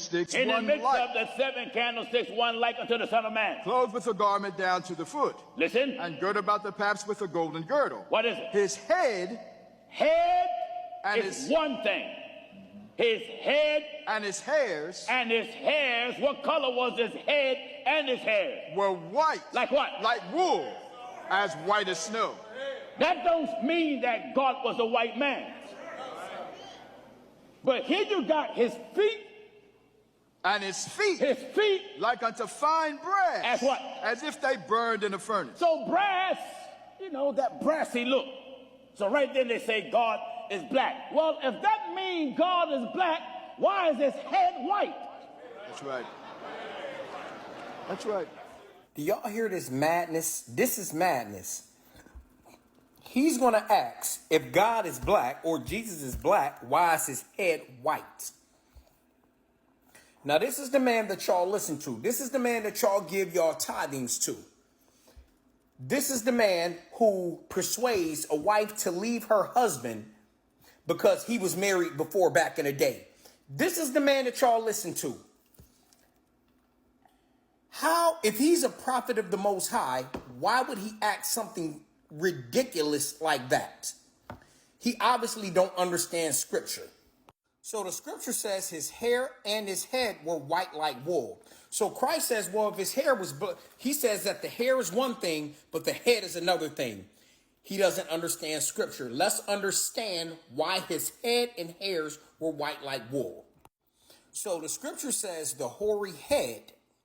candlesticks, In the one midst light. of the 7 candlesticks, one like unto the Son of Man. Clothed with a garment down to the foot. Listen. And girt about the paps with a golden girdle. What is it? His head and is his, one thing. His head and his hairs. And his hairs. What color was his head and his hair? Were white. Like what? Like wool. As white as snow. That don't mean that God was a white man. But here you got his feet. And his feet. His feet. Like unto fine brass. As what? As if they burned in a furnace. So brass, you know, that brassy look. So right then they say God is black. Well, if that means God is black, why is his head white? That's right. That's right. Do y'all hear this madness? This is madness. He's going to ask if God is black or Jesus is black, why is his head white? Now, this is the man that y'all listen to. This is the man that y'all give y'all tithings to. This is the man who persuades a wife to leave her husband because he was married before back in the day. This is the man that y'all listen to. How, if he's a prophet of the Most High, why would he act something ridiculous like that? He obviously don't understand scripture. So the scripture says his hair and his head were white like wool. So Christ says, well, if his hair was black, he says that the hair is one thing, but the head is another thing. He doesn't understand scripture. Let's understand why his head and hairs were white like wool. So the scripture says the hoary head,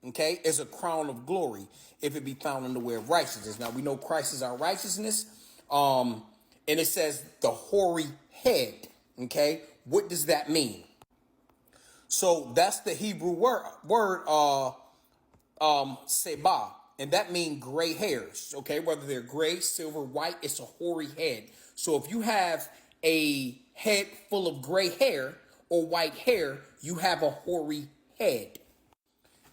okay, is a crown of glory if it be found in the way of righteousness. Now we know Christ is our righteousness. And it says the hoary head, okay? What does that mean? So that's the Hebrew word seba, and that means gray hairs, okay? Whether they're gray, silver, white, it's a hoary head. So if you have a head full of gray hair or white hair, you have a hoary head.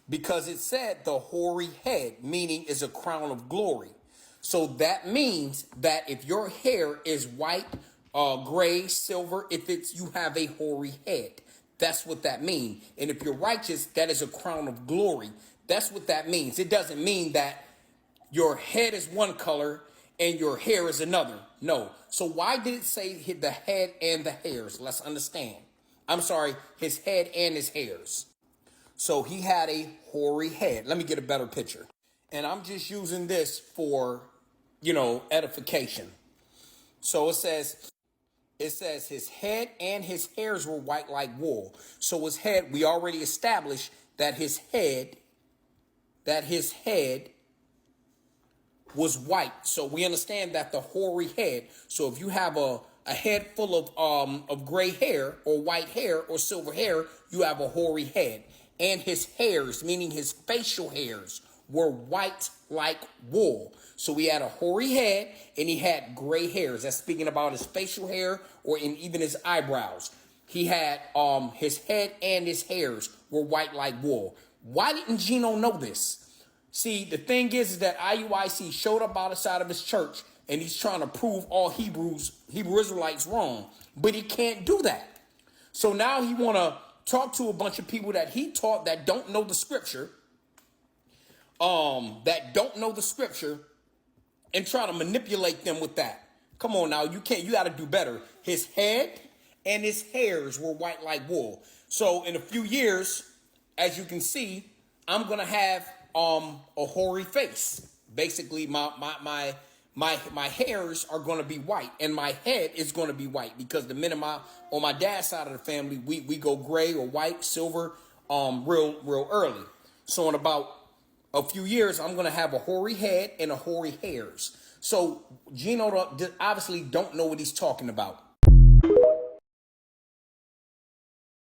Because it said the hoary head, meaning is a crown of glory. So that means that if your hair is white, gray, silver, if it's, you have a hoary head. That's what that means. And if you're righteous, that is a crown of glory. That's what that means. It doesn't mean that your head is one color and your hair is another. No. So why did it say the head and the hairs? Let's understand. I'm sorry, his head and his hairs. So he had a hoary head. Let me get a better picture. And I'm just using this for, edification. So it says his head and his hairs were white like wool. So his head, we already established that his head was white. So we understand that the hoary head. So if you have a head full of gray hair or white hair or silver hair, you have a hoary head. And his hairs, meaning his facial hairs, were white like wool. So he had a hoary head and he had gray hairs. That's speaking about his facial hair or even his eyebrows. He had his head and his hairs were white like wool. Why didn't Gino know this? See, the thing is that IUIC showed up outside of his church and he's trying to prove all Hebrew Israelites wrong. But he can't do that. So now he want to talk to a bunch of people that he taught that don't know the scripture. And try to manipulate them with that. Come on now, you got to do better. His head and his hairs were white like wool. So in a few years, as you can see, I'm going to have a hoary face. Basically, my hairs are going to be white and my head is going to be white because the men on my dad's side of the family, we go gray or white, silver, real early. So in about a few years, I'm going to have a hoary head and a hoary hairs. So Gino obviously don't know what he's talking about.